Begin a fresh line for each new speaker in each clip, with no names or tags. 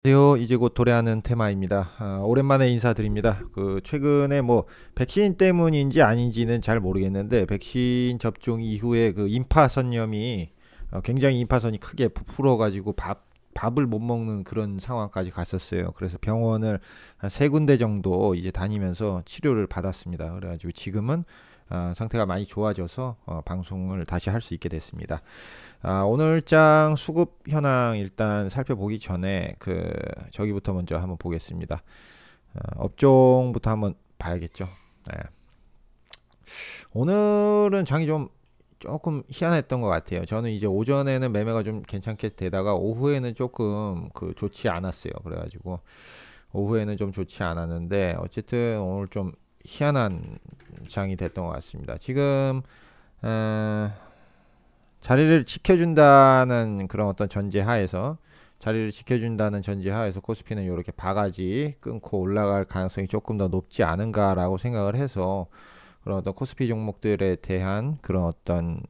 안녕하세요. 이제 곧 도래하는 테마입니다. 오랜만에 인사드립니다. 최근에 뭐 백신 때문인지 아닌지는 잘 모르겠는데 백신 접종 이후에 그 임파선염이 굉장히 임파선이 크게 부풀어 가지고 밥을 못 먹는 그런 상황까지 갔었어요. 그래서 병원을 한 세 군데 정도 이제 다니면서 치료를 받았습니다. 그래가지고 지금은 상태가 많이 좋아져서 방송을 다시 할 수 있게 됐습니다. 오늘장 수급 현황 일단 살펴보기 전에 저기부터 먼저 한번 보겠습니다. 업종부터 한번 봐야겠죠. 네. 오늘은 장이 좀 조금 희한했던 것 같아요. 저는 이제 오전에는 매매가 좀 괜찮게 되다가 오후에는 조금 좋지 않았어요. 그래가지고 오후에는 좀 좋지 않았는데 어쨌든 오늘 좀 희한한 장이 됐던 것 같습니다. 지금 자리를 지켜준다는 그런 어떤 전제 하에서 코스피는 이렇게 바가지 끊고 올라갈 가능성이 조금 더 높지 않은가라고 생각을 해서 그런 어떤 코스피 종목들에 대한 그런 어떤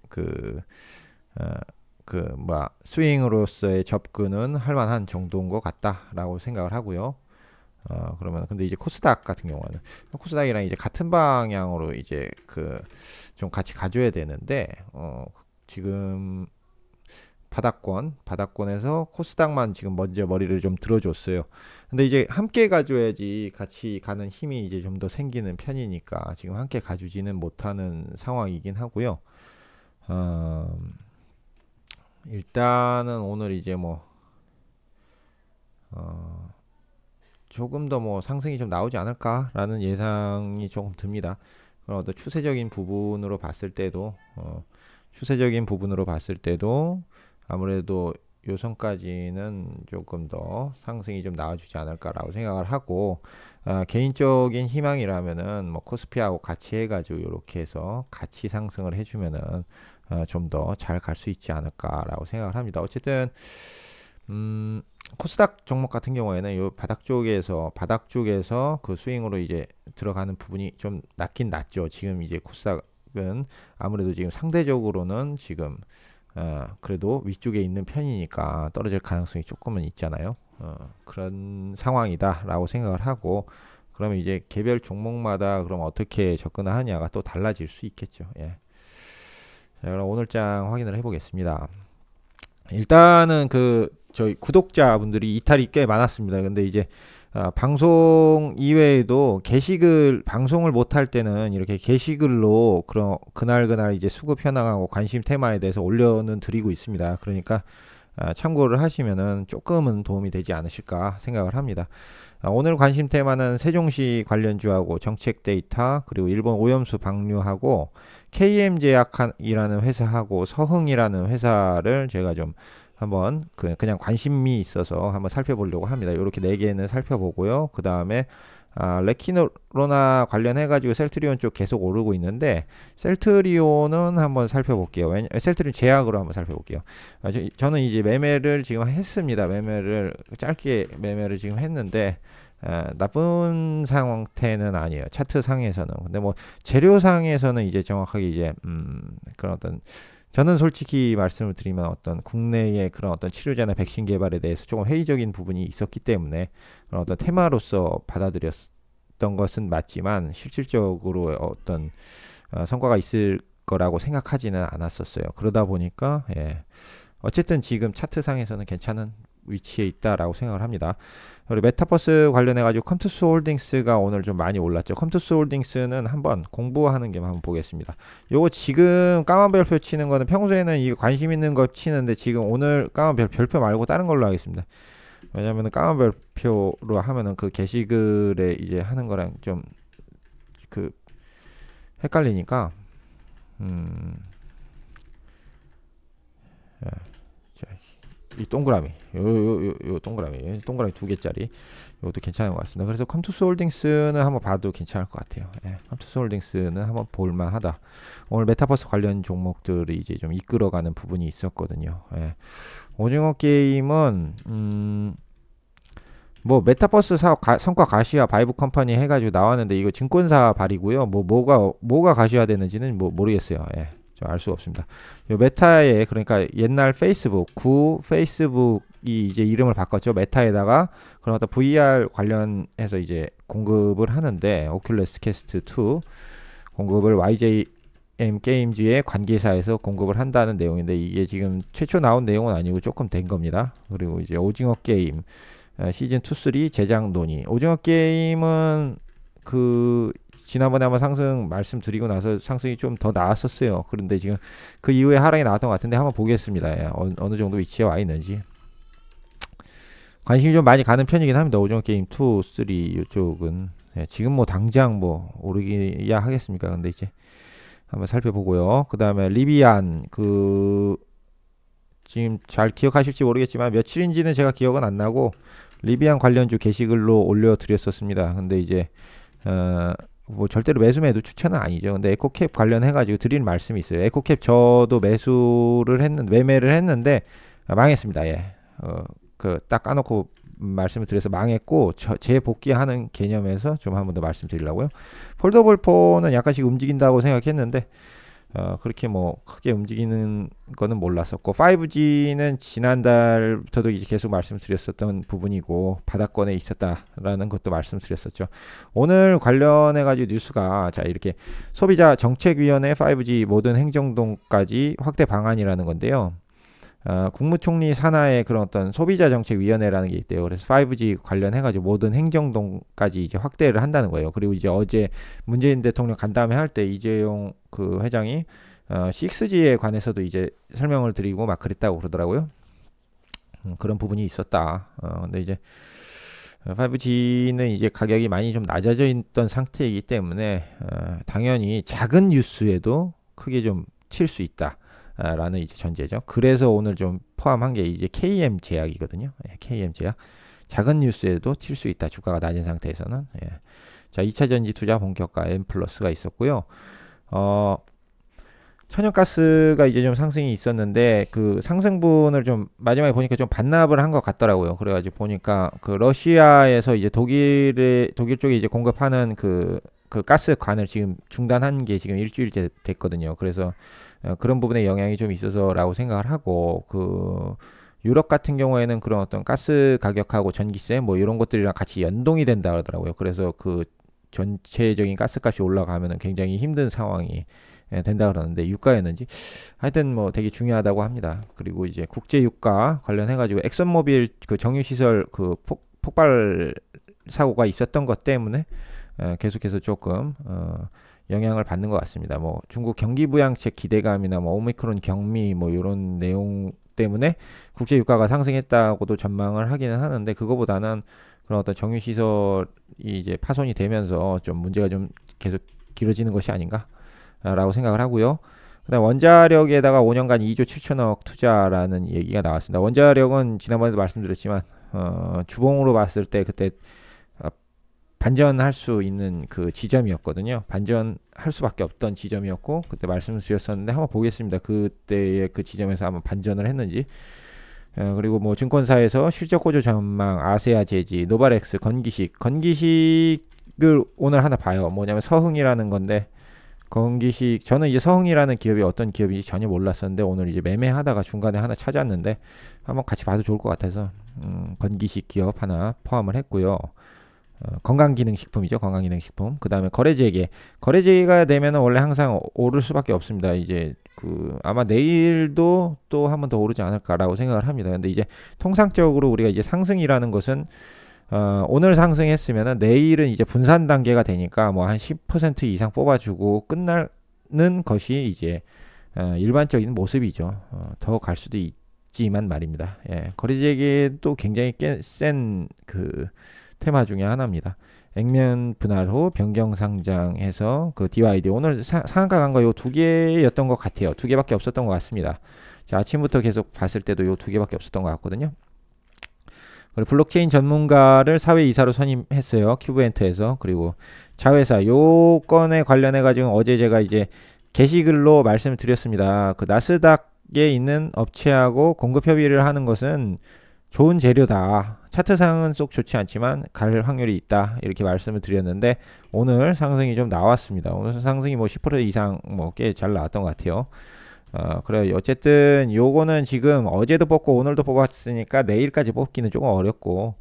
스윙으로서의 접근은 할 만한 정도인 것 같다라고 생각을 하고요. 그러면 근데 이제 코스닥 같은 경우는 코스닥이랑 이제 같은 방향으로 이제 좀 같이 가줘야 되는데 지금 바닥권에서 코스닥만 지금 먼저 머리를 좀 들어줬어요. 근데 이제 함께 가줘야지 같이 가는 힘이 이제 좀 더 생기는 편이니까 지금 함께 가주지는 못하는 상황이긴 하고요. 일단은 오늘 이제 조금 더 상승이 좀 나오지 않을까라는 예상이 조금 듭니다. 그런 어떤 추세적인 부분으로 봤을 때도 아무래도 요선까지는 조금 더 상승이 좀 나와주지 않을까라고 생각을 하고, 개인적인 희망이라면은 코스피하고 같이 해가지고 이렇게 해서 같이 상승을 해주면은 좀 더 잘 갈 수 있지 않을까라고 생각을 합니다. 어쨌든 코스닥 종목 같은 경우에는 요 바닥 쪽에서 그 스윙으로 이제 들어가는 부분이 좀 낮긴 낮죠. 지금 이제 코스닥은 아무래도 지금 상대적으로는 지금 그래도 위쪽에 있는 편이니까 떨어질 가능성이 조금은 있잖아요. 그런 상황이다라고 생각을 하고, 그러면 이제 개별 종목마다 그럼 어떻게 접근을 하냐가 또 달라질 수 있겠죠. 예. 자, 그럼 오늘장 확인을 해보겠습니다. 일단은 저희 구독자분들이 이탈이 꽤 많았습니다. 근데 이제 방송 이외에도 방송을 못할 때는 이렇게 게시글로 그날 이제 수급 현황하고 관심 테마에 대해서 올려는 드리고 있습니다. 그러니까 참고를 하시면은 조금은 도움이 되지 않으실까 생각을 합니다. 오늘 관심 테마는 세종시 관련주하고 정책 데이터, 그리고 일본 오염수 방류하고 KM제약이라는 회사하고 서흥이라는 회사를 제가 좀 한번 그냥 관심이 있어서 한번 살펴보려고 합니다. 이렇게 네 개는 살펴보고요. 그 다음에 레키노로나 관련해 가지고 셀트리온 쪽 계속 오르고 있는데, 셀트리온은 한번 살펴볼게요. 셀트리온 제약으로 한번 살펴볼게요. 저는 이제 매매를 지금 했습니다. 짧게 매매를 지금 했는데 나쁜 상태는 아니에요. 차트 상에서는. 근데 재료상에서는 이제 정확하게 이제 그런 어떤, 저는 솔직히 말씀을 드리면 어떤 국내의 그런 어떤 치료제나 백신 개발에 대해서 조금 회의적인 부분이 있었기 때문에 그런 어떤 테마로서 받아들였던 것은 맞지만 실질적으로 어떤 성과가 있을 거라고 생각하지는 않았었어요. 그러다 보니까 어쨌든 지금 차트상에서는 괜찮은 위치에 있다라고 생각을 합니다. 그리고 메타버스 관련해 가지고 컴투스 홀딩스가 오늘 좀 많이 올랐죠. 컴투스 홀딩스는 한번 공부하는 게 한번 보겠습니다. 요거 지금 까만 별표 치는 거는 평소에는 이거 관심 있는 거 치는데 지금 오늘 까만 별표 말고 다른 걸로 하겠습니다. 왜냐면은 까만 별표로 하면은 그 게시글에 이제 하는 거랑 좀 헷갈리니까 이 동그라미, 요 동그라미 두 개짜리, 이것도 괜찮은 것 같습니다. 그래서 컴투스 홀딩스는 한번 봐도 괜찮을 것 같아요. 컴투스 홀딩스는 한번 볼만하다. 오늘 메타버스 관련 종목들이 이제 좀 이끌어가는 부분이 있었거든요. 오징어 게임은 메타버스 사업 성과 가시화 바이브 컴퍼니 해가지고 나왔는데 이거 증권사 발이고요. 뭐가 가시화 되는지는 모르겠어요. 좀 알 수가 없습니다. 요 메타에 그러니까 옛날 페이스북 구 페이스북이 이제 이름을 바꿨죠. 메타에다가 그런 어떤 VR 관련해서 이제 공급을 하는데 오큘러스 캐스트 2 공급을 YJM 게임즈의 관계사에서 공급을 한다는 내용인데 이게 지금 최초 나온 내용은 아니고 조금 된 겁니다. 그리고 이제 오징어 게임 시즌 2, 3 제작 논의. 오징어 게임은 그 지난번에 한번 상승 말씀드리고 나서 상승이 좀 더 나왔었어요. 그런데 지금 그 이후에 하락이 나왔던 것 같은데 한번 보겠습니다. 예, 어느 정도 위치에 와 있는지. 관심이 좀 많이 가는 편이긴 합니다. 오징어 게임 2, 3 이쪽은. 예, 지금 뭐 당장 뭐 오르기야 하겠습니까? 근데 이제 한번 살펴보고요. 그 다음에 리비안 그 지금 잘 기억하실지 모르겠지만 며칠인지는 제가 기억은 안 나고 리비안 관련주 게시글로 올려드렸었습니다. 근데 이제 뭐 절대로 매수매도 추천은 아니죠. 근데 에코캡 관련해가지고 드릴 말씀이 있어요. 에코캡 저도 매매를 했는데 망했습니다. 예. 그 딱 까놓고 말씀을 드려서 망했고 재복귀하는 개념에서 좀 한 번 더 말씀드리려고요. 폴더블 폰은 약간씩 움직인다고 생각했는데 그렇게 뭐 크게 움직이는 거는 몰랐었고 5G는 지난달부터도 이제 계속 말씀드렸었던 부분이고 바닥권에 있었다라는 것도 말씀드렸었죠. 오늘 관련해 가지고 뉴스가 자 이렇게 소비자 정책위원회 5G 모든 행정동까지 확대 방안이라는 건데요. 국무총리 산하의 그런 어떤 소비자정책위원회라는 게 있대요. 그래서 5G 관련해가지고 모든 행정동까지 이제 확대를 한다는 거예요. 그리고 이제 어제 문재인 대통령 간담회 할 때 이재용 그 회장이 6G에 관해서도 이제 설명을 드리고 막 그랬다고 그러더라고요. 그런 부분이 있었다. 근데 이제 5G는 이제 가격이 많이 좀 낮아져 있던 상태이기 때문에 당연히 작은 뉴스에도 크게 좀 칠 수 있다. 라는 이제 전제죠. 그래서 오늘 좀 포함한 게 이제 KM 제약이거든요. 예, KM 제약. 작은 뉴스에도 칠 수 있다. 주가가 낮은 상태에서는. 예. 자, 2차 전지 투자 본격화 M 플러스가 있었고요. 천연가스가 이제 좀 상승이 있었는데 그 상승분을 좀 마지막에 보니까 좀 반납을 한 것 같더라고요. 그래가지고 보니까 그 러시아에서 이제 독일 쪽에 이제 공급하는 그 가스관을 지금 중단한 게 지금 일주일째 됐거든요. 그래서 그런 부분에 영향이 좀 있어서라고 생각을 하고 그 유럽 같은 경우에는 그런 어떤 가스 가격하고 전기세 뭐 이런 것들이랑 같이 연동이 된다 그러더라고요. 그래서 그 전체적인 가스값이 올라가면은 굉장히 힘든 상황이 된다 그러는데 유가였는지 하여튼 뭐 되게 중요하다고 합니다. 그리고 이제 국제 유가 관련해 가지고 엑선모빌 그 정유 시설 그 폭발 사고가 있었던 것 때문에 계속해서 조금 영향을 받는 것 같습니다. 뭐 중국 경기 부양책 기대감이나 뭐 오미크론 경미 뭐 이런 내용 때문에 국제 유가가 상승했다고도 전망을 하기는 하는데 그거보다는 그런 어떤 정유 시설이 이제 파손이 되면서 좀 문제가 좀 계속 길어지는 것이 아닌가라고 생각을 하고요. 그다음 원자력에다가 5년간 2조 7천억 투자라는 얘기가 나왔습니다. 원자력은 지난번에도 말씀드렸지만 주봉으로 봤을 때 그때 반전할 수 있는 그 지점이었거든요. 반전할 수밖에 없던 지점이었고 그때 말씀을 드렸었는데 한번 보겠습니다. 그때의 그 지점에서 한번 반전을 했는지. 그리고 뭐 증권사에서 실적 호조 전망, 아세아 제지, 노바렉스, 건기식을 오늘 하나 봐요. 뭐냐면 서흥이라는 건데 건기식 저는 이제 서흥이라는 기업이 어떤 기업인지 전혀 몰랐었는데 오늘 이제 매매하다가 중간에 하나 찾았는데 한번 같이 봐도 좋을 것 같아서 건기식 기업 하나 포함을 했고요. 건강기능식품이죠. 건강기능식품. 그 다음에 거래재개가 되면은 원래 항상 오를 수밖에 없습니다. 이제 그 아마 내일도 또 한 번 더 오르지 않을까라고 생각을 합니다. 근데 이제 통상적으로 우리가 이제 상승이라는 것은 오늘 상승했으면은 내일은 이제 분산 단계가 되니까 뭐 한 10% 이상 뽑아주고 끝나는 것이 이제 일반적인 모습이죠. 더 갈 수도 있지만 말입니다. 예, 거래재개도 굉장히 센 그 테마 중에 하나입니다. 액면 분할 후 변경 상장해서 그 DYD 오늘 상한가 간 거 요 두 개였던 것 같아요. 두 개밖에 없었던 것 같습니다. 자, 아침부터 계속 봤을 때도 요 두 개밖에 없었던 것 같거든요. 그리고 블록체인 전문가를 사회 이사로 선임했어요. 큐브엔터에서. 그리고 자회사 요 건에 관련해 가지고 어제 제가 이제 게시글로 말씀을 드렸습니다. 그 나스닥에 있는 업체하고 공급 협의를 하는 것은 좋은 재료다. 차트상은 쏙 좋지 않지만 갈 확률이 있다. 이렇게 말씀을 드렸는데 오늘 상승이 좀 나왔습니다. 오늘 상승이 뭐 10% 이상 뭐 꽤 잘 나왔던 것 같아요. 그래요. 어쨌든 요거는 지금 어제도 뽑고 오늘도 뽑았으니까 내일까지 뽑기는 조금 어렵고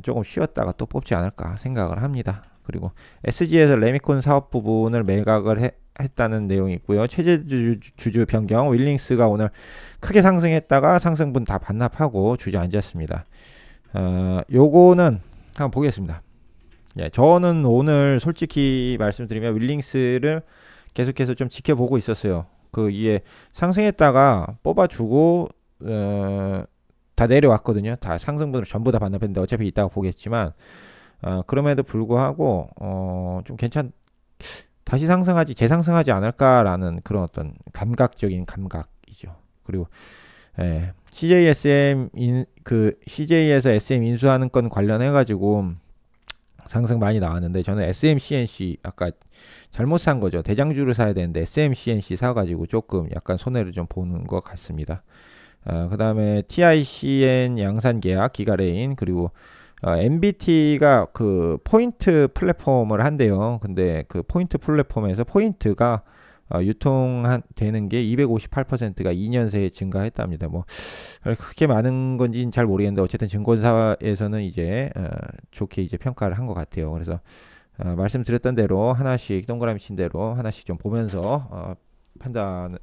조금 쉬었다가 또 뽑지 않을까 생각을 합니다. 그리고 SG에서 레미콘 사업 부분을 매각을 했다는 내용이 있고요. 체제주주 변경, 윌링스가 오늘 크게 상승했다가 상승분 다 반납하고 주저앉았습니다. 요거는 한번 보겠습니다. 예, 저는 오늘 솔직히 말씀드리면 윌링스를 계속해서 좀 지켜보고 있었어요. 그 이게 상승했다가 뽑아주고 다 내려왔거든요. 다 상승분을 전부 다 반납했는데 어차피 이따가 보겠지만 그럼에도 불구하고 좀 다시 상승하지 재상승하지 않을까라는 그런 어떤 감각적인 감각이죠. 그리고 CJ에서 SM 인수하는 건 관련해 가지고 상승 많이 나왔는데 저는 SMCNC 아까 잘못 산 거죠. 대장주를 사야 되는데 SMCNC 사가지고 조금 약간 손해를 좀 보는 것 같습니다. 그 다음에 TICN 양산 계약 기가레인 그리고 MBT가 그 포인트 플랫폼을 한대요. 근데 그 포인트 플랫폼에서 포인트가 유통되는 게 258%가 2년 새에 증가했답니다. 뭐 그렇게 많은 건지는 잘 모르겠는데 어쨌든 증권사에서는 이제 좋게 이제 평가를 한 것 같아요. 그래서 말씀드렸던 대로 하나씩 동그라미 친 대로 하나씩 좀 보면서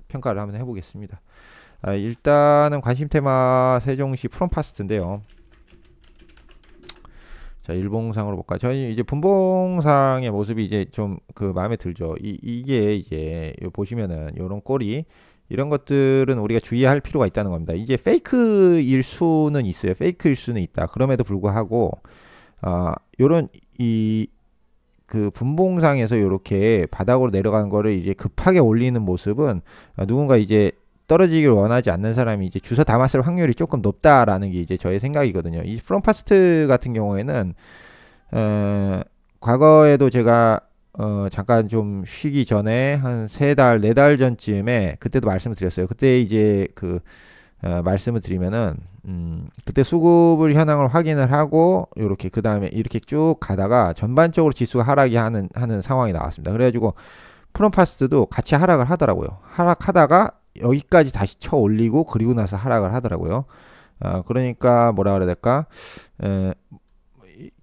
평가를 한번 해보겠습니다. 일단은 관심 테마 세종시 프롬파스트인데요. 자, 일봉상으로 볼까요? 저희 이제 분봉상의 모습이 이제 좀 그 마음에 들죠. 이게 이제 보시면은 요런 꼬리 이런 것들은 우리가 주의할 필요가 있다는 겁니다. 이제 페이크일 수는 있어요. 페이크일 수는 있다. 그럼에도 불구하고 요런 그 분봉상에서 이렇게 바닥으로 내려가는 거를 이제 급하게 올리는 모습은 누군가 이제 떨어지길 원하지 않는 사람이 이제 주워 담았을 확률이 조금 높다라는 게 이제 저의 생각이거든요. 이 프롬파스트 같은 경우에는 과거에도 제가 잠깐 좀 쉬기 전에 한 3달, 4달 전쯤에 그때도 말씀을 드렸어요. 그때 이제 말씀을 드리면은 그때 수급을 현황을 확인을 하고 요렇게 그 다음에 이렇게 쭉 가다가 전반적으로 지수가 하락이 하는 상황이 나왔습니다. 그래가지고 프롬파스트도 같이 하락을 하더라고요. 하락하다가 여기까지 다시 쳐 올리고 그리고 나서 하락을 하더라고요. 그러니까 뭐라 그래야 될까?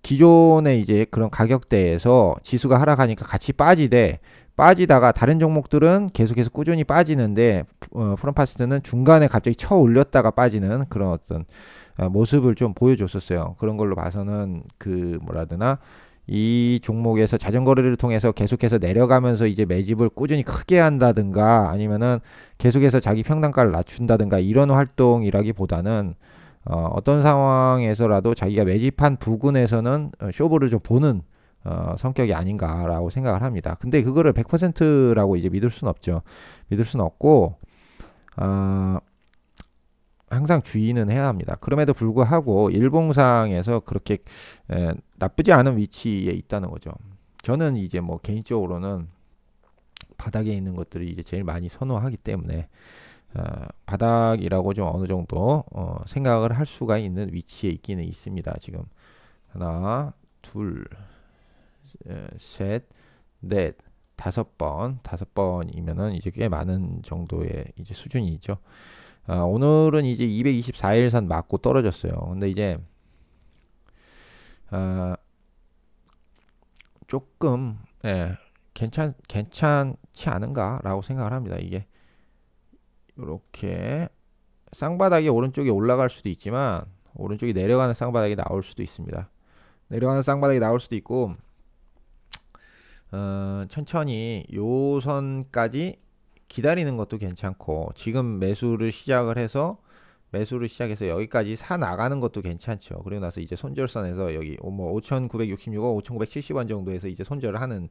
기존의 이제 그런 가격대에서 지수가 하락하니까 같이 빠지다가 다른 종목들은 계속해서 꾸준히 빠지는데 프롬파스트는 중간에 갑자기 쳐 올렸다가 빠지는 그런 어떤 모습을 좀 보여줬었어요. 그런 걸로 봐서는 그 뭐라 해야 되나? 이 종목에서 자전거래를 통해서 계속해서 내려가면서 이제 매집을 꾸준히 크게 한다든가 아니면은 계속해서 자기 평단가를 낮춘다든가 이런 활동이라기보다는 어떤 상황에서라도 자기가 매집한 부근에서는 쇼부를 좀 보는 성격이 아닌가라고 생각을 합니다. 근데 그거를 100%라고 이제 믿을 수는 없죠. 믿을 수는 없고 항상 주의는 해야 합니다. 그럼에도 불구하고 일봉상에서 그렇게 나쁘지 않은 위치에 있다는 거죠. 저는 이제 뭐 개인적으로는 바닥에 있는 것들이 이제 제일 많이 선호하기 때문에 바닥이라고 좀 어느 정도 생각을 할 수가 있는 위치에 있기는 있습니다. 지금 하나, 둘, 셋, 넷, 다섯 번이면은 이제 꽤 많은 정도의 이제 수준이죠. 오늘은 이제 224일선 맞고 떨어졌어요. 근데 이제 조금 괜찮지 않은가라고 생각을 합니다. 이게 이렇게 쌍바닥이 오른쪽에 올라갈 수도 있지만 오른쪽이 내려가는 쌍바닥이 나올 수도 있습니다. 내려가는 쌍바닥이 나올 수도 있고 천천히 요 선까지 기다리는 것도 괜찮고 지금 매수를 시작해서 여기까지 사 나가는 것도 괜찮죠. 그리고 나서 이제 손절선에서 여기 뭐 5,966원, 5,970원 정도에서 이제 손절을 하는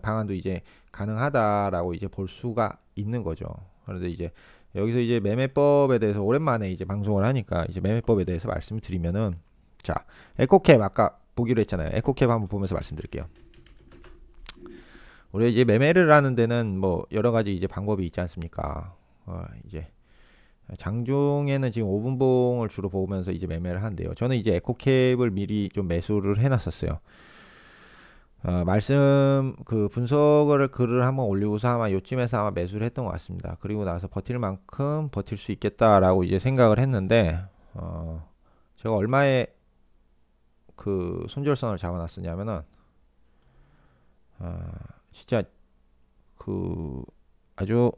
방안도 이제 가능하다라고 이제 볼 수가 있는 거죠. 그런데 이제 여기서 이제 매매법에 대해서 오랜만에 이제 방송을 하니까 이제 매매법에 대해서 말씀을 드리면은 자, 에코캡 아까 보기로 했잖아요. 에코캡 한번 보면서 말씀드릴게요. 우리 이제 매매를 하는 데는 뭐 여러 가지 이제 방법이 있지 않습니까? 이제 장중에는 지금 5분봉을 주로 보면서 이제 매매를 한대요. 저는 이제 에코캡을 미리 좀 매수를 해놨었어요. 말씀 그 분석을 글을 한번 올리고서 아마 요쯤에서 아마 매수를 했던 것 같습니다. 그리고 나서 버틸 만큼 버틸 수 있겠다라고 이제 생각을 했는데 제가 얼마에 그 손절선을 잡아놨었냐면은 진짜 그 아주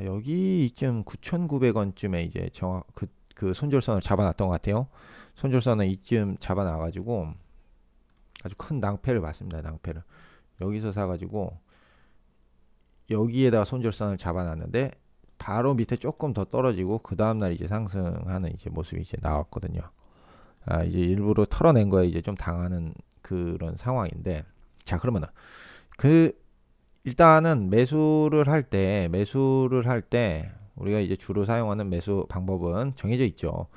여기 이쯤 9,900원쯤에 이제 그 손절선을 잡아놨던 것 같아요. 손절선은 이쯤 잡아놔가지고 아주 큰 낭패를 봤습니다. 낭패를 여기서 사가지고 여기에다가 손절선을 잡아놨는데 바로 밑에 조금 더 떨어지고 그 다음날 이제 상승하는 이제 모습이 이제 나왔거든요. 이제 일부러 털어낸 거에 이제 좀 당하는 그런 상황인데, 자 그러면은 일단은 매수를 할 때 우리가 이제 주로 사용하는 매수 방법은 정해져 있죠.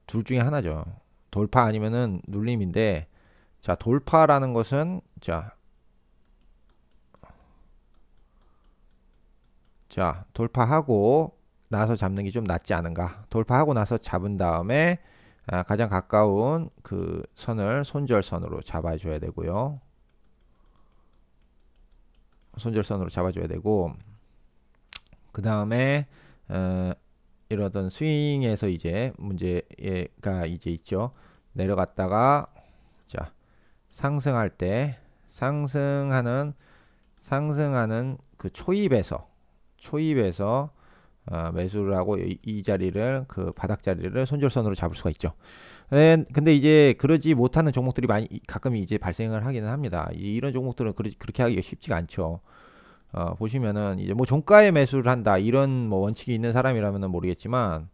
둘 중에 하나죠. 돌파 아니면은 눌림인데, 자 돌파라는 것은 자 돌파하고 나서 잡는 게 좀 낫지 않은가. 돌파하고 나서 잡은 다음에 가장 가까운 그 선을 손절선으로 잡아줘야 되고요. 손절선으로 잡아줘야 되고, 그 다음에 이러던 스윙에서 이제 문제가 이제 있죠. 내려갔다가 자 상승할 때 상승하는 그 초입에서 매수를 하고 이 자리를 그 바닥 자리를 손절선으로 잡을 수가 있죠. 근데 이제 그러지 못하는 종목들이 많이 가끔 이제 발생을 하기는 합니다. 이런 종목들은 그렇게 하기가 쉽지가 않죠. 보시면은 이제 뭐 종가에 매수를 한다 이런 뭐 원칙이 있는 사람이라면은 모르겠지만,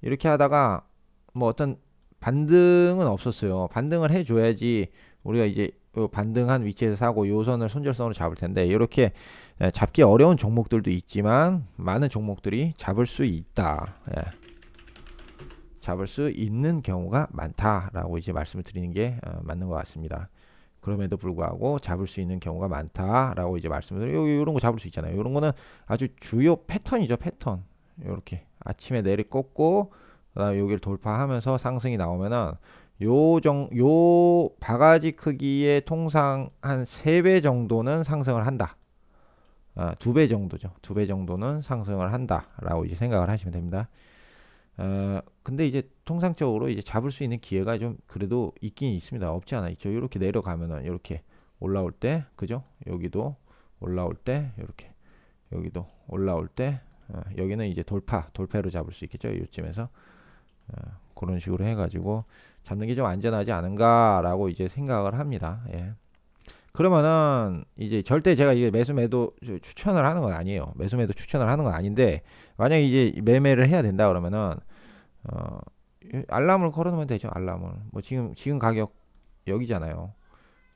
이렇게 하다가 뭐 어떤 반등은 없었어요. 반등을 해줘야지 우리가 이제 반등한 위치에서 사고 요 선을 손절선으로 잡을 텐데, 이렇게 잡기 어려운 종목들도 있지만 많은 종목들이 잡을 수 있다. 잡을 수 있는 경우가 많다라고 이제 말씀을 드리는 게 맞는 것 같습니다. 그럼에도 불구하고 잡을 수 있는 경우가 많다라고 이제 말씀을 드려요. 이런 거 잡을 수 있잖아요. 이런 거는 아주 주요 패턴이죠. 패턴. 이렇게 아침에 내리꽂고 그다음에 여기를 돌파하면서 상승이 나오면은 요 바가지 크기의 통상 한 3배 정도는 상승을 한다. 2배 정도죠. 2배 정도는 상승을 한다라고 이제 생각을 하시면 됩니다. 근데 이제 통상적으로 이제 잡을 수 있는 기회가 좀 그래도 있긴 있습니다. 없지 않아 있죠. 이렇게 내려가면은 이렇게 올라올 때, 그죠? 여기도 올라올 때, 이렇게 여기도 올라올 때, 여기는 이제 돌파로 잡을 수 있겠죠. 이쯤에서 그런 식으로 해가지고 잡는 게 좀 안전하지 않은가라고 이제 생각을 합니다. 예. 그러면은 이제 절대 제가 이게 매도 추천을 하는 건 아니에요. 매도 추천을 하는 건 아닌데, 만약에 이제 매매를 해야 된다 그러면은 알람을 걸어놓으면 되죠. 알람을 뭐 지금 가격 여기잖아요.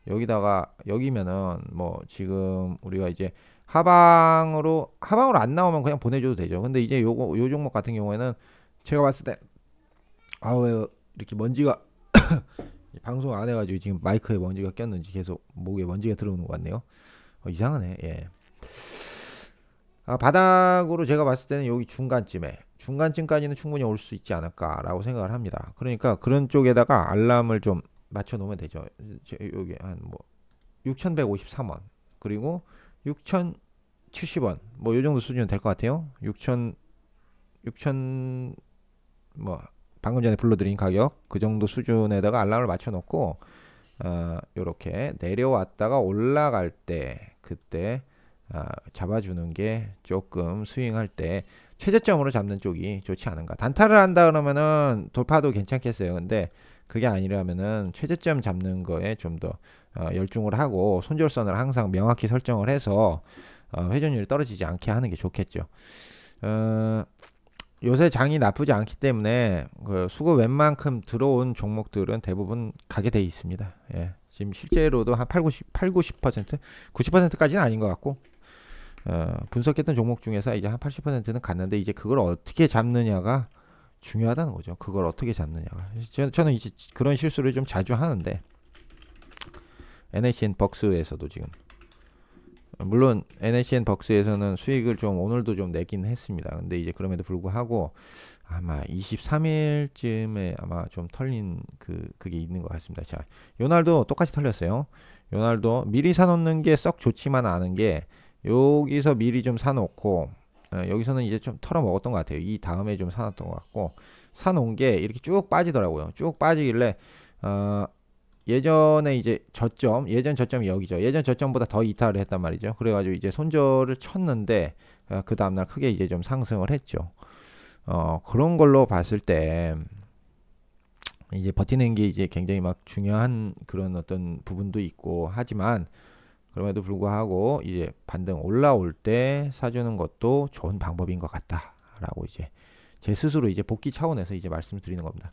여기면은 뭐 지금 우리가 이제 하방으로 안 나오면 그냥 보내줘도 되죠. 근데 이제 요 종목 같은 경우에는 제가 봤을 때 왜 이렇게 먼지가 방송 안 해가지고 지금 마이크에 먼지가 꼈는지 계속 목에 먼지가 들어오는 것 같네요. 이상하네. 예. 바닥으로 제가 봤을 때는 여기 중간쯤까지는 충분히 올 수 있지 않을까라고 생각을 합니다. 그러니까 그런 쪽에다가 알람을 좀 맞춰 놓으면 되죠. 여기 한 뭐 6,153원 그리고 6,070원 뭐 요 정도 수준은 될 것 같아요. 6,000 뭐 방금 전에 불러드린 가격 그 정도 수준에다가 알람을 맞춰 놓고 요렇게 내려왔다가 올라갈 때 그때 잡아주는 게 조금 스윙할 때 최저점으로 잡는 쪽이 좋지 않은가. 단타를 한다 그러면은 돌파도 괜찮겠어요. 근데 그게 아니라면은 최저점 잡는 거에 좀 더 열중을 하고 손절선을 항상 명확히 설정을 해서 회전율이 떨어지지 않게 하는 게 좋겠죠. 요새 장이 나쁘지 않기 때문에 그 수급 웬만큼 들어온 종목들은 대부분 가게 돼 있습니다. 예. 지금 실제로도 한 90%, 90%까지는 아닌 것 같고, 분석했던 종목 중에서 이제 한 80%는 갔는데, 이제 그걸 어떻게 잡느냐가 중요하다는 거죠. 그걸 어떻게 잡느냐가. 저는 이제 그런 실수를 좀 자주 하는데, NHN 벅스에서도 지금 물론 NHN 벅스에서는 수익을 좀 오늘도 좀 내긴 했습니다. 근데 이제 그럼에도 불구하고 아마 23일쯤에 아마 좀 털린 그게 있는 것 같습니다. 자, 요날도 똑같이 털렸어요. 요날도 미리 사놓는 게 썩 좋지만 않은 게 여기서 미리 좀 사놓고 여기서는 이제 좀 털어 먹었던 것 같아요. 이 다음에 좀 사놨던 것 같고 사놓은 게 이렇게 쭉 빠지더라고요. 쭉 빠지길래 예전에 이제 예전 저점이 여기죠. 예전 저점보다 더 이탈을 했단 말이죠. 그래가지고 이제 손절을 쳤는데 그 다음날 크게 이제 좀 상승을 했죠. 그런 걸로 봤을 때 이제 버티는 게 이제 굉장히 막 중요한 그런 어떤 부분도 있고 하지만 그럼에도 불구하고 이제 반등 올라올 때 사주는 것도 좋은 방법인 것 같다라고 이제 제 스스로 이제 복귀 차원에서 이제 말씀드리는 겁니다.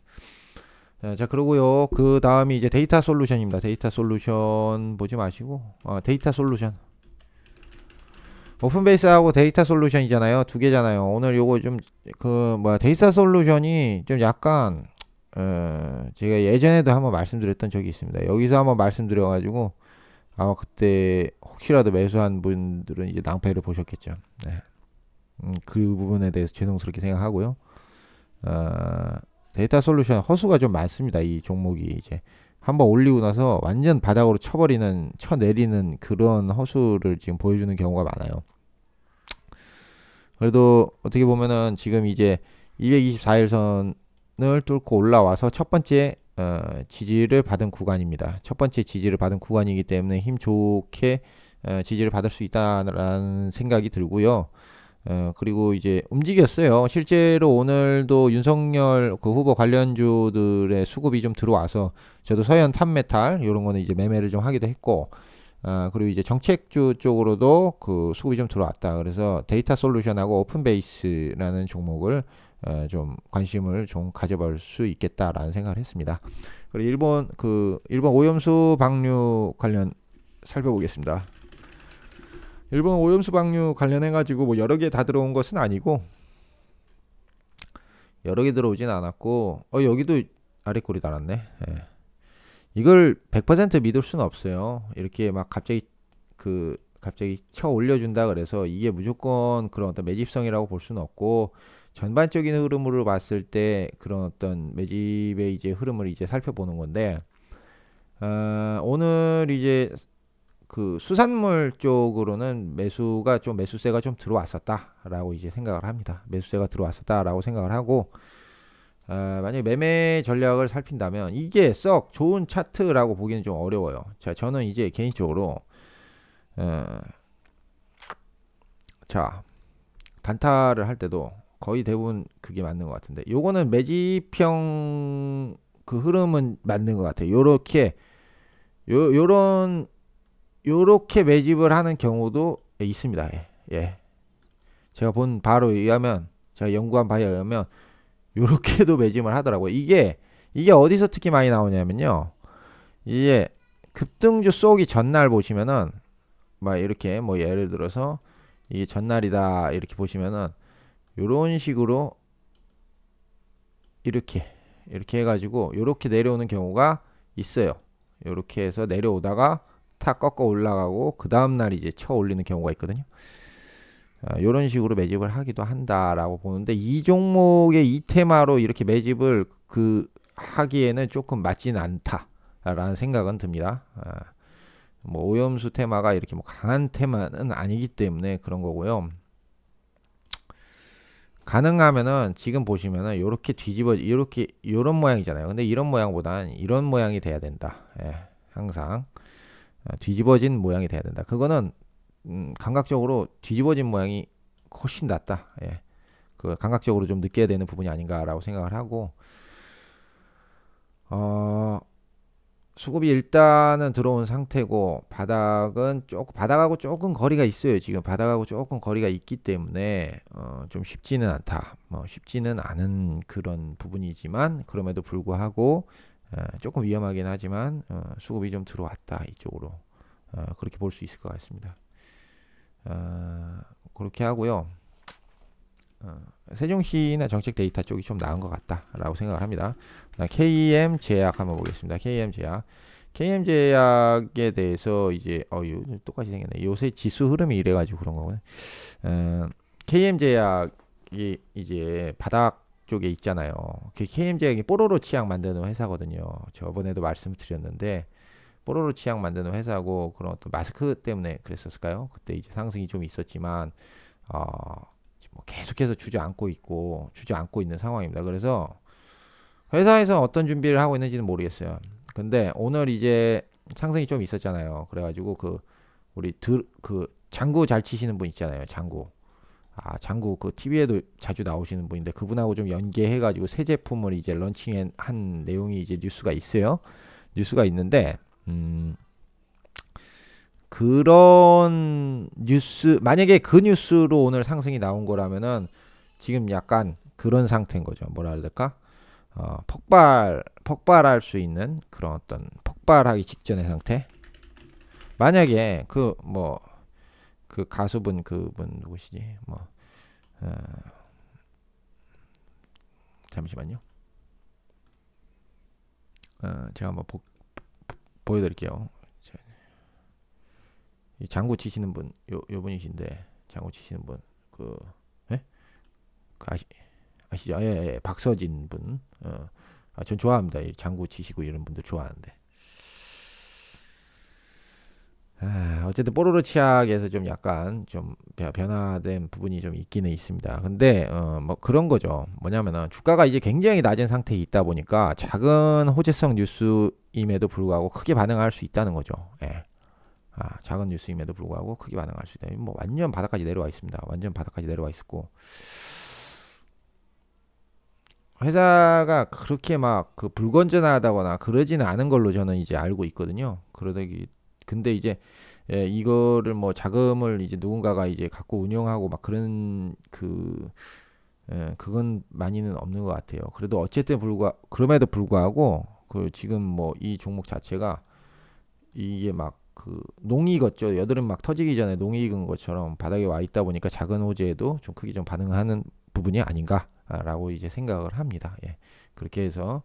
자, 그러고요. 그 다음이 이제 데이터 솔루션입니다. 데이터 솔루션 보지 마시고, 데이터 솔루션. 오픈베이스하고 데이터 솔루션이잖아요. 두 개잖아요. 오늘 요거 좀, 데이터 솔루션이 좀 약간, 제가 예전에도 한번 말씀드렸던 적이 있습니다. 여기서 한번 말씀드려가지고, 아마 그때 혹시라도 매수한 분들은 이제 낭패를 보셨겠죠. 네. 그 부분에 대해서 죄송스럽게 생각하고요. 데이터 솔루션 허수가 좀 많습니다. 이 종목이 이제 한번 올리고 나서 완전 바닥으로 쳐내리는 그런 허수를 지금 보여주는 경우가 많아요. 그래도 어떻게 보면은 지금 이제 224일선을 뚫고 올라와서 첫 번째 지지를 받은 구간입니다. 첫 번째 지지를 받은 구간이기 때문에 힘 좋게 지지를 받을 수 있다라는 생각이 들고요. 그리고 이제 움직였어요. 실제로 오늘도 윤석열 그 후보 관련주들의 수급이 좀 들어와서 저도 서현 탑메탈 이런 거는 이제 매매를 좀 하기도 했고, 그리고 이제 정책주 쪽으로도 그 수급이 좀 들어왔다. 그래서 데이터 솔루션하고 오픈베이스라는 종목을 좀 관심을 좀 가져볼 수 있겠다라는 생각을 했습니다. 그리고 일본 오염수 방류 관련 살펴보겠습니다. 일본 오염수 방류 관련해가지고 뭐 여러 개 다 들어온 것은 아니고 여러 개 들어오진 않았고 여기도 아래 꼴이 달았네. 예. 이걸 100% 믿을 수는 없어요. 이렇게 막 갑자기 쳐 올려준다 그래서 이게 무조건 그런 어떤 매집성이라고 볼 수는 없고 전반적인 흐름으로 봤을 때 그런 어떤 매집의 이제 흐름을 이제 살펴보는 건데 오늘 이제 그 수산물 쪽으로는 매수세가 좀 들어왔었다라고 이제 생각을 합니다. 매수세가 들어왔었다라고 생각을 하고 만약에 매매 전략을 살핀다면 이게 썩 좋은 차트라고 보기는 좀 어려워요. 자, 저는 이제 개인적으로 자 단타를 할 때도 거의 대부분 그게 맞는 것 같은데 요거는 매집형 그 흐름은 맞는 것 같아요. 요렇게 매집을 하는 경우도 있습니다. 예. 제가 본 바로 의하면 제가 연구한 바에 의하면 요렇게도 매집을 하더라고요. 이게 어디서 특히 많이 나오냐면요. 이제 급등주 쏘기 전날 보시면은 막 이렇게 뭐 예를 들어서 이게 전날이다 이렇게 보시면은 요런 식으로 이렇게 해가지고 요렇게 내려오는 경우가 있어요. 요렇게 해서 내려오다가 탁 꺾어 올라가고 그 다음날 이제 쳐 올리는 경우가 있거든요. 이런 식으로 매집을 하기도 한다라고 보는데 이 종목의 이 테마로 이렇게 매집을 하기에는 조금 맞지는 않다라는 생각은 듭니다. 뭐 오염수 테마가 이렇게 뭐 강한 테마는 아니기 때문에 그런 거고요. 가능하면은 지금 보시면은 요렇게 요런 모양이잖아요. 근데 이런 모양보단 이런 모양이 돼야 된다. 예, 항상 뒤집어진 모양이 돼야 된다. 그거는 감각적으로 뒤집어진 모양이 훨씬 낫다. 예. 그 감각적으로 좀 느껴야 되는 부분이 아닌가라고 생각을 하고 수급이 일단은 들어온 상태고 바닥하고 조금 거리가 있어요. 지금 바닥하고 조금 거리가 있기 때문에 좀 쉽지는 않다. 쉽지는 않은 그런 부분이지만 그럼에도 불구하고 조금 위험하긴 하지만 수급이 좀 들어왔다 이쪽으로 그렇게 볼 수 있을 것 같습니다. 그렇게 하고요. 세종시나 정책 데이터 쪽이 좀 나은 것 같다라고 생각을 합니다. KM 제약 한번 보겠습니다. KM 제약 KM제약에 대해서 이제 똑같이 생겼네. 요새 지수 흐름이 이래가지고 그런 거구나. KM제약이 이제 바닥 쪽에 있잖아요. 그 KM제약이 뽀로로 치약 만드는 회사거든요. 저번에도 말씀드렸는데 뽀로로 치약 만드는 회사고 그런 어떤 마스크 때문에 그랬었을까요? 그때 이제 상승이 좀 있었지만 뭐 계속해서 주저앉고 있는 상황입니다. 그래서 회사에서 어떤 준비를 하고 있는지는 모르겠어요. 근데 오늘 이제 상승이 좀 있었잖아요. 그래가지고 그 장구 잘 치시는 분 있잖아요. 장구 그 TV에도 자주 나오시는 분인데 그분하고 좀 연계해가지고 새 제품을 이제 런칭한 내용이 이제 뉴스가 있어요. 뉴스가 있는데 그런 뉴스 만약에 그 뉴스로 오늘 상승이 나온 거라면은 지금 약간 그런 상태인 거죠. 뭐라 해야 될까? 폭발할 수 있는 그런 어떤 폭발하기 직전의 상태. 만약에 그 가수분 그분 누구시지? 잠시만요. 제가 한번 보여드릴게요. 이 장구 치시는 분, 요 분이신데 장구 치시는 분, 아시죠? 예, 박서진 분. 전 좋아합니다. 이 장구 치시고 이런 분들 좋아하는데. 어쨌든 뽀로로 치약에서 좀 약간 좀 변화된 부분이 좀 있기는 있습니다. 근데 뭐 그런 거죠. 뭐냐면은 주가가 이제 굉장히 낮은 상태에 있다 보니까 작은 호재성 뉴스임에도 불구하고 크게 반응할 수 있다는 거죠. 예. 작은 뉴스임에도 불구하고 크게 반응할 수 있다. 뭐 완전 바닥까지 내려와 있습니다. 완전 바닥까지 내려와 있었고 회사가 그렇게 막 그 불건전하다거나 그러지는 않은 걸로 저는 이제 알고 있거든요. 근데 이제 이거를 뭐 자금을 이제 누군가가 이제 갖고 운영하고 막 그런 그건 많이는 없는 것 같아요. 그래도 어쨌든 그럼에도 불구하고 그 지금 뭐 이 종목 자체가 이게 막 그 농이 익었죠. 여드름 막 터지기 전에 농이 익은 것처럼 바닥에 와 있다 보니까 작은 호재에도 좀 크게 좀 반응하는 부분이 아닌가라고 이제 생각을 합니다. 예. 그렇게 해서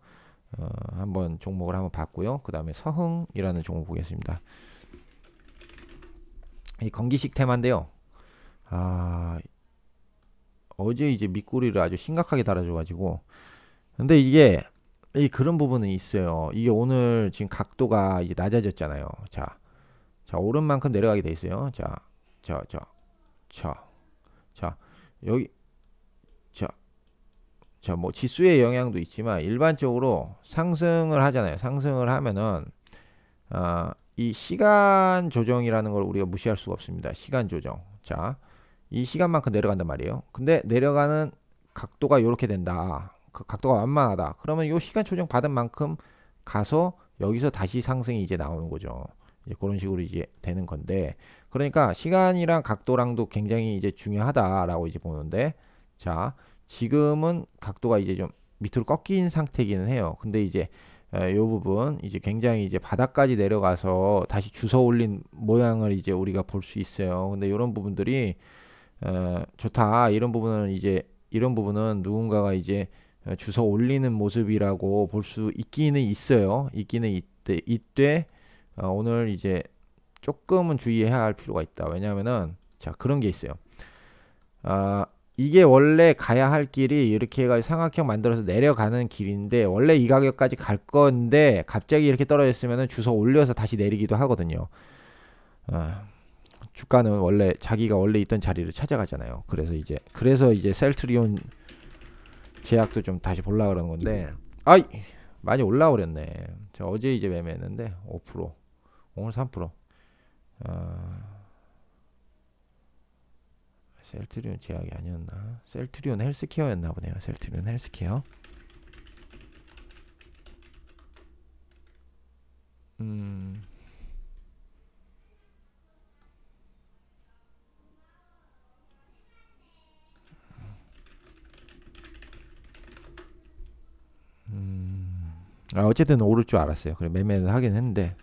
한번 종목을 한번 봤고요. 그 다음에 서흥이라는 종목 보겠습니다. 이 건기식 테마인데요. 어제 이제 밑꼬리를 아주 심각하게 달아줘가지고 근데 이게 그런 부분은 있어요. 이게 오늘 지금 각도가 이제 낮아졌잖아요. 자 오른만큼 내려가게 돼 있어요. 여기 뭐 지수의 영향도 있지만 일반적으로 상승을 하잖아요. 상승을 하면은 이 시간 조정이라는 걸 우리가 무시할 수가 없습니다. 시간 조정. 이 시간만큼 내려간단 말이에요. 근데 내려가는 각도가 이렇게 된다. 그 각도가 완만하다. 그러면 이 시간 조정 받은 만큼 가서 여기서 다시 상승이 이제 나오는 거죠. 이제 그런 식으로 이제 되는 건데, 그러니까 시간이랑 각도랑도 굉장히 이제 중요하다라고 이제 보는데, 지금은 각도가 이제 좀 밑으로 꺾인 상태이기는 해요. 근데 이제 이 부분 이제 굉장히 이제 바닥까지 내려가서 다시 주워 올린 모양을 이제 우리가 볼 수 있어요. 근데 이런 부분들이 좋다. 이런 부분은 누군가가 이제 주워 올리는 모습이라고 볼 수 있기는 있어요. 이때 오늘 이제 조금은 주의해야 할 필요가 있다. 왜냐하면은 그런 게 있어요. 이게 원래 가야 할 길이 이렇게 해가지고 삼각형 만들어서 내려가는 길인데 원래 이 가격까지 갈 건데 갑자기 이렇게 떨어졌으면 주워 올려서 다시 내리기도 하거든요. 주가는 원래 자기가 원래 있던 자리를 찾아가잖아요. 그래서 이제 셀트리온 제약도 좀 다시 보려고 그러는 건데 많이 올라오렸네. 저 어제 이제 매매했는데 5% 오늘 3%. 셀트리온 제약이 아니었나? 셀트리온 헬스케어였나 보네요. 셀트리온 헬스케어. 어쨌든 오를 줄 알았어요. 그래 매매를 하긴 했는데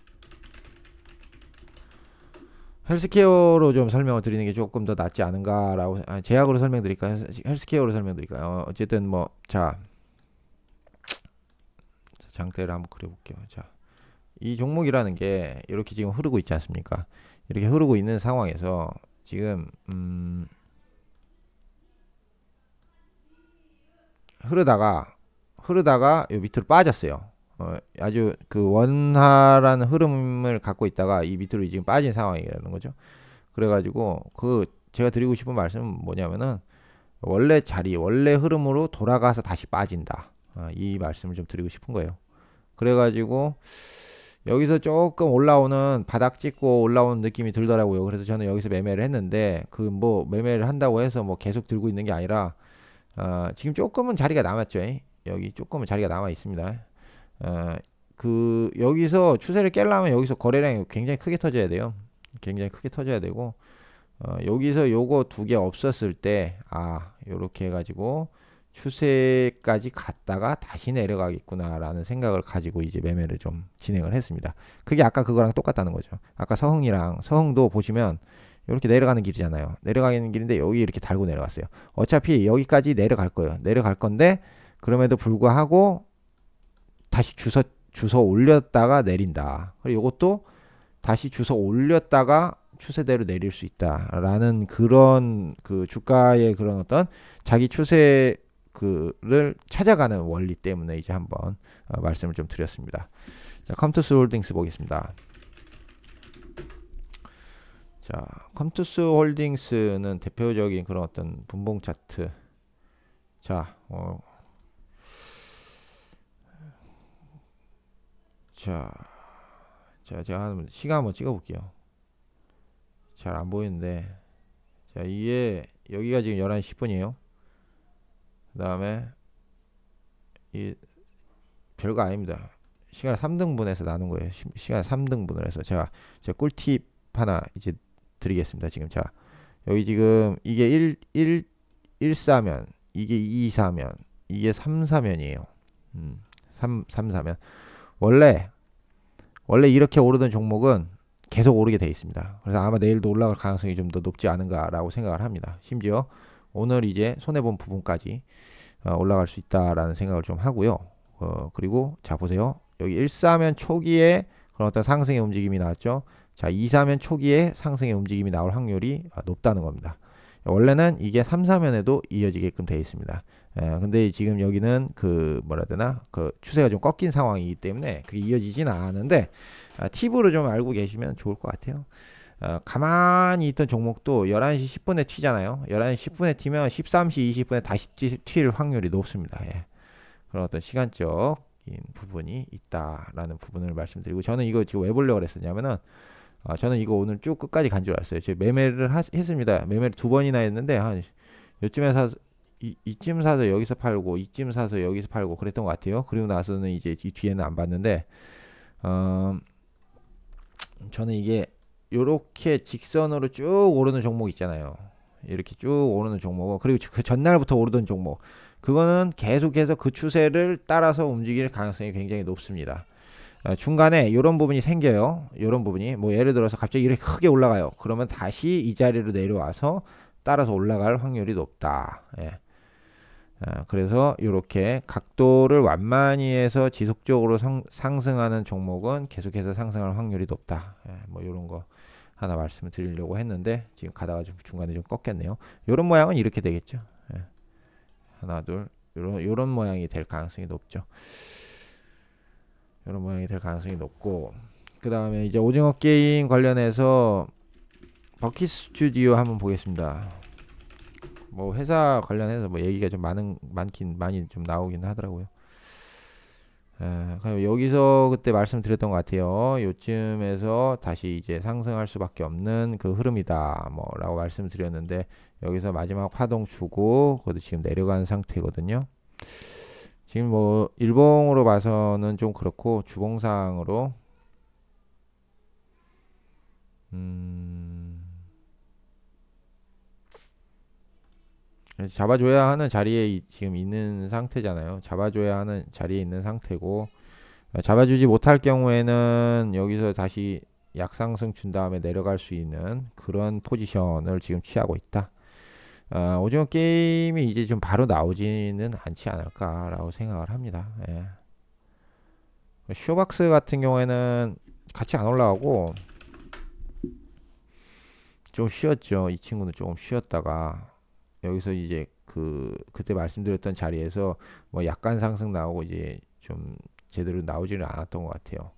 헬스케어로 좀 설명을 드리는 게 조금 더 낫지 않은가라고. 제약으로 설명드릴까요? 헬스케어로 설명드릴까요? 어쨌든 뭐 장대를 한번 그려볼게요. 이 종목이라는 게 이렇게 지금 흐르고 있지 않습니까? 이렇게 흐르고 있는 상황에서 지금 흐르다가 요 밑으로 빠졌어요. 아주 그 원활한 흐름을 갖고 있다가 이 밑으로 지금 빠진 상황이라는 거죠. 그래가지고 그 제가 드리고 싶은 말씀은 뭐냐면은 원래 자리, 원래 흐름으로 돌아가서 다시 빠진다. 이 말씀을 좀 드리고 싶은 거예요. 그래가지고 여기서 조금 올라오는 바닥 찍고 올라오는 느낌이 들더라고요. 그래서 저는 여기서 매매를 했는데 그 뭐 매매를 한다고 해서 뭐 계속 들고 있는 게 아니라 지금 조금은 자리가 남았죠. 여기 조금은 자리가 남아 있습니다. 그 여기서 추세를 깨려면 여기서 거래량이 굉장히 크게 터져야 돼요. 굉장히 크게 터져야 되고 여기서 요거 두 개 없었을 때 요렇게 해가지고 추세까지 갔다가 다시 내려가겠구나 라는 생각을 가지고 이제 매매를 좀 진행을 했습니다. 그게 아까 그거랑 똑같다는 거죠. 아까 서흥도 보시면 이렇게 내려가는 길이잖아요. 내려가는 길인데 여기 이렇게 달고 내려갔어요. 어차피 여기까지 내려갈 거예요. 내려갈 건데 그럼에도 불구하고 다시 주서 올렸다가 내린다. 그리고 이것도 다시 주서 올렸다가 추세대로 내릴 수 있다라는 그런 그 주가의 그런 어떤 자기 추세 그를 찾아가는 원리 때문에 이제 한번 말씀을 좀 드렸습니다. 자, 컴투스 홀딩스 보겠습니다. 자, 컴투스 홀딩스는 대표적인 그런 어떤 분봉 차트. 자, 제가 한번 시간 한번 찍어볼게요. 잘 안 보이는데, 자, 이게 여기가 지금 11시 10분이에요. 그 다음에 이 별거 아닙니다. 시간 3등분해서 나눈 거예요. 시간 3등분을 해서 제가 꿀팁 하나 이제 드리겠습니다. 지금 자, 여기 지금 이게 1사면 이게 2사면 이게 3사면이에요. 3사면 원래 이렇게 오르던 종목은 계속 오르게 돼 있습니다. 그래서 아마 내일도 올라갈 가능성이 좀 더 높지 않은가라고 생각을 합니다. 심지어 오늘 이제 손해본 부분까지 올라갈 수 있다라는 생각을 좀 하고요. 그리고 자 보세요. 여기 1사면 초기에 그런 어떤 상승의 움직임이 나왔죠. 자 2사면 초기에 상승의 움직임이 나올 확률이 높다는 겁니다. 원래는 이게 3사면에도 이어지게끔 되어 있습니다. 근데 지금 여기는 그 뭐라 해야 되나 그 추세가 좀 꺾인 상황이기 때문에 그게 이어지진 않았는데 팁으로 좀 알고 계시면 좋을 것 같아요. 가만히 있던 종목도 11시 10분에 튀잖아요. 11시 10분에 튀면 13시 20분에 다시 튈 확률이 높습니다. 그런 어떤 시간적인 부분이 있다라는 부분을 말씀드리고 저는 이거 지금 왜 보려고 그랬었냐면은 저는 이거 오늘 쭉 끝까지 간 줄 알았어요. 제가 매매를 했습니다. 매매를 2번이나 했는데 한 요쯤에 사서 이쯤 사서 여기서 팔고 이쯤 사서 여기서 팔고 그랬던 것 같아요. 그리고 나서는 이제 이 뒤에는 안 봤는데 저는 이게 요렇게 직선으로 쭉 오르는 종목 있잖아요. 이렇게 쭉 오르는 종목 그리고 그 전날부터 오르던 종목 그거는 계속해서 그 추세를 따라서 움직일 가능성이 굉장히 높습니다. 중간에 이런 부분이 생겨요. 이런 부분이 뭐 예를 들어서 갑자기 이렇게 크게 올라가요. 그러면 다시 이 자리로 내려와서 따라서 올라갈 확률이 높다. 그래서 이렇게 각도를 완만히 해서 지속적으로 상승하는 종목은 계속해서 상승할 확률이 높다. 뭐 이런 거 하나 말씀을 드리려고 했는데 지금 가다가 좀 중간에 좀 꺾였네요. 이런 모양은 이렇게 되겠죠. 하나 둘 요런 모양이 될 가능성이 높죠. 이런 모양이 될 가능성이 높고 그 다음에 이제 오징어 게임 관련해서 버킷 스튜디오 한번 보겠습니다. 뭐 회사 관련해서 뭐 얘기가 좀 많이 좀 나오긴 하더라고요. 여기서 그때 말씀드렸던 것 같아요. 요쯤에서 다시 이제 상승할 수밖에 없는 그 흐름이다 뭐라고 말씀드렸는데 여기서 마지막 파동 주고 그것도 지금 내려간 상태거든요. 지금 뭐 일봉으로 봐서는 좀 그렇고 주봉상으로 잡아줘야 하는 자리에 지금 있는 상태잖아요. 잡아줘야 하는 자리에 있는 상태고 잡아주지 못할 경우에는 여기서 다시 약상승 준 다음에 내려갈 수 있는 그런 포지션을 지금 취하고 있다. 오징어 게임이 이제 좀 바로 나오지는 않지 않을까라고 생각을 합니다. 쇼박스 같은 경우에는 같이 안 올라가고 좀 쉬었죠. 이 친구는 조금 쉬었다가 여기서 이제 그때 말씀드렸던 자리에서 뭐 약간 상승 나오고 이제 좀 제대로 나오지는 않았던 것 같아요.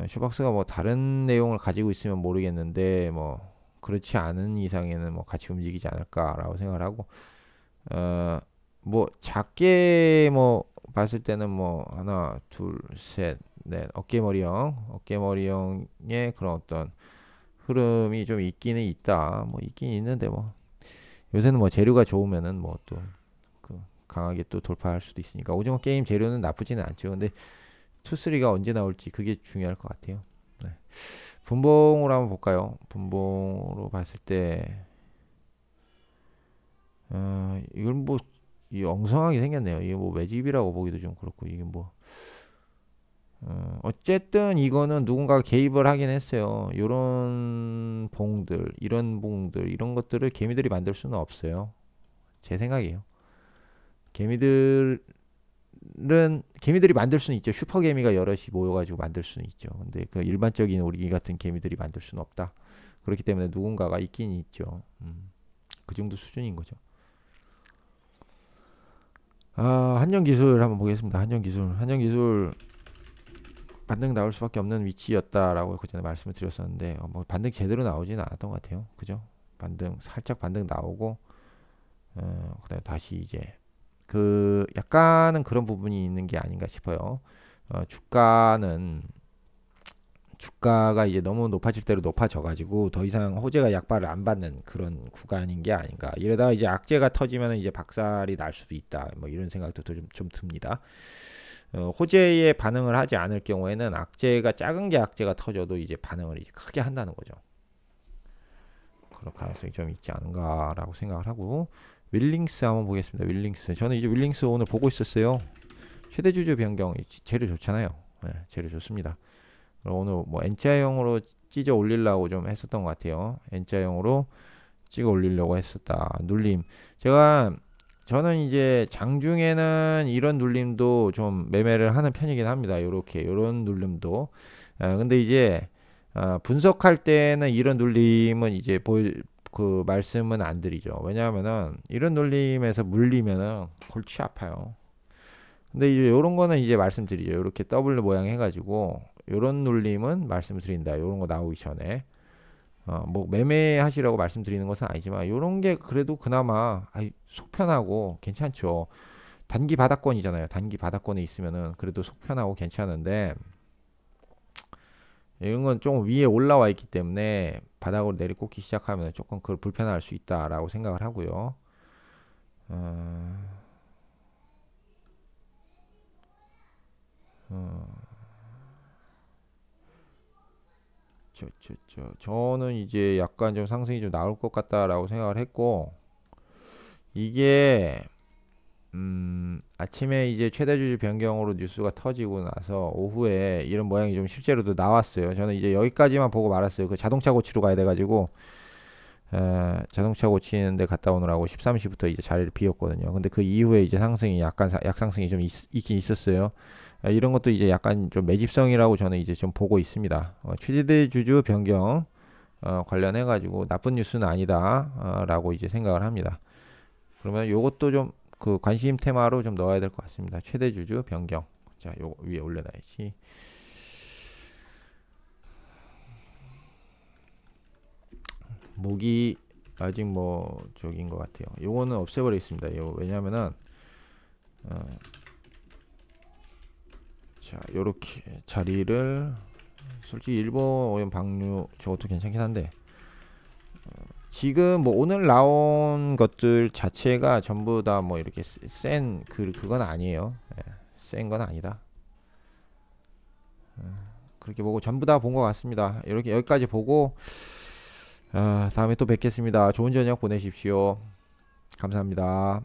쇼박스가 뭐 다른 내용을 가지고 있으면 모르겠는데 뭐 그렇지 않은 이상에는 뭐 같이 움직이지 않을까라고 생각을 하고 뭐 작게 뭐 봤을 때는 뭐 하나 둘셋넷 어깨머리형의 그런 어떤 흐름이 좀 있기는 있다. 뭐 있긴 있는데 뭐 요새는 뭐 재료가 좋으면은 뭐 또 강하게 또 돌파할 수도 있으니까 오징어 게임 재료는 나쁘지는 않죠. 근데 투쓰리가 언제 나올지 그게 중요할 것 같아요. 네. 분봉으로 한번 볼까요? 분봉으로 봤을 때 이건 뭐 이 엉성하게 생겼네요. 이게 뭐 매집이라고 보기도 좀 그렇고 이게 뭐 어쨌든 이거는 누군가가 개입을 하긴 했어요. 요런 봉들, 이런 봉들, 이런 것들을 개미들이 만들 수는 없어요. 제 생각이에요. 개미들은 개미들이 만들 수는 있죠. 슈퍼 개미가 여럿이 모여가지고 만들 수는 있죠. 근데 그 일반적인 우리 같은 개미들이 만들 수는 없다. 그렇기 때문에 누군가가 있긴 있죠. 그 정도 수준인 거죠. 한정기술 한번 보겠습니다. 한정기술 반등 나올 수밖에 없는 위치였다라고 그 전에 말씀을 드렸었는데 뭐 반등 제대로 나오지는 않았던 것 같아요. 그죠? 살짝 반등 나오고 그다음에 다시 이제 약간은 그런 부분이 있는 게 아닌가 싶어요. 주가가 이제 너무 높아질 대로 높아져가지고 더 이상 호재가 약발을 안 받는 그런 구간인 게 아닌가. 이러다가 이제 악재가 터지면 이제 박살이 날 수도 있다. 뭐 이런 생각도 좀 듭니다. 호재에 반응을 하지 않을 경우에는 작은 게 악재가 터져도 이제 반응을 이제 크게 한다는 거죠. 그런 가능성이 좀 있지 않은가라고 생각을 하고 윌링스 한번 보겠습니다. 윌링스 저는 이제 윌링스 오늘 보고 있었어요. 최대 주주 변경 재료 좋잖아요. 네, 재료 좋습니다. 오늘 뭐 N자형으로 찢어 올리려고 좀 했었던 것 같아요. N자형으로 찍어 올리려고 했었다. 눌림 저는 이제 장중에는 이런 눌림도 좀 매매를 하는 편이긴 합니다. 요런 눌림도 근데 이제 분석할 때는 이런 눌림은 이제 그 말씀은 안 드리죠. 왜냐하면은 이런 눌림에서 물리면은 골치 아파요. 근데 이제 요런 거는 이제 말씀드리죠. 이렇게 더블 모양 해가지고 요런 눌림은 말씀드린다. 요런 거 나오기 전에 뭐 매매하시라고 말씀드리는 것은 아니지만 요런 게 그래도 그나마 속 편하고 괜찮죠. 단기 바닥권이잖아요. 단기 바닥권에 있으면은 그래도 속 편하고 괜찮은데 이런 건 좀 위에 올라와 있기 때문에 바닥으로 내리꽂기 시작하면 조금 그걸 불편할 수 있다라고 생각을 하고요. 저는 이제 약간 좀 상승이 좀 나올 것 같다라고 생각을 했고 이게 아침에 이제 최대 주주 변경으로 뉴스가 터지고 나서 오후에 이런 모양이 좀 실제로도 나왔어요. 저는 이제 여기까지만 보고 말았어요. 그 자동차 고치러 가야 돼가지고 자동차 고치는데 갔다 오느라고 13시부터 이제 자리를 비웠거든요. 근데 그 이후에 이제 상승이 약상승이 좀 있긴 있었어요. 이런 것도 이제 약간 좀 매집성이라고 저는 이제 좀 보고 있습니다. 최대 주주 변경 관련해 가지고 나쁜 뉴스는 아니다 라고 이제 생각을 합니다. 그러면 요것도 좀 그 관심 테마로 좀 넣어야 될 것 같습니다. 최대 주주 변경. 자, 요 위에 올려놔야지. 목이 아직 뭐 저긴 것 같아요. 요거는 없애버리겠습니다. 왜냐면은 자, 요렇게 자리를 솔직히 일본 방류 저것도 괜찮긴 한데 지금 뭐 오늘 나온 것들 자체가 전부 다 뭐 이렇게 센 그건 아니에요. 센 건 아니다. 그렇게 보고 전부 다 본 것 같습니다. 이렇게 여기까지 보고 다음에 또 뵙겠습니다. 좋은 저녁 보내십시오. 감사합니다.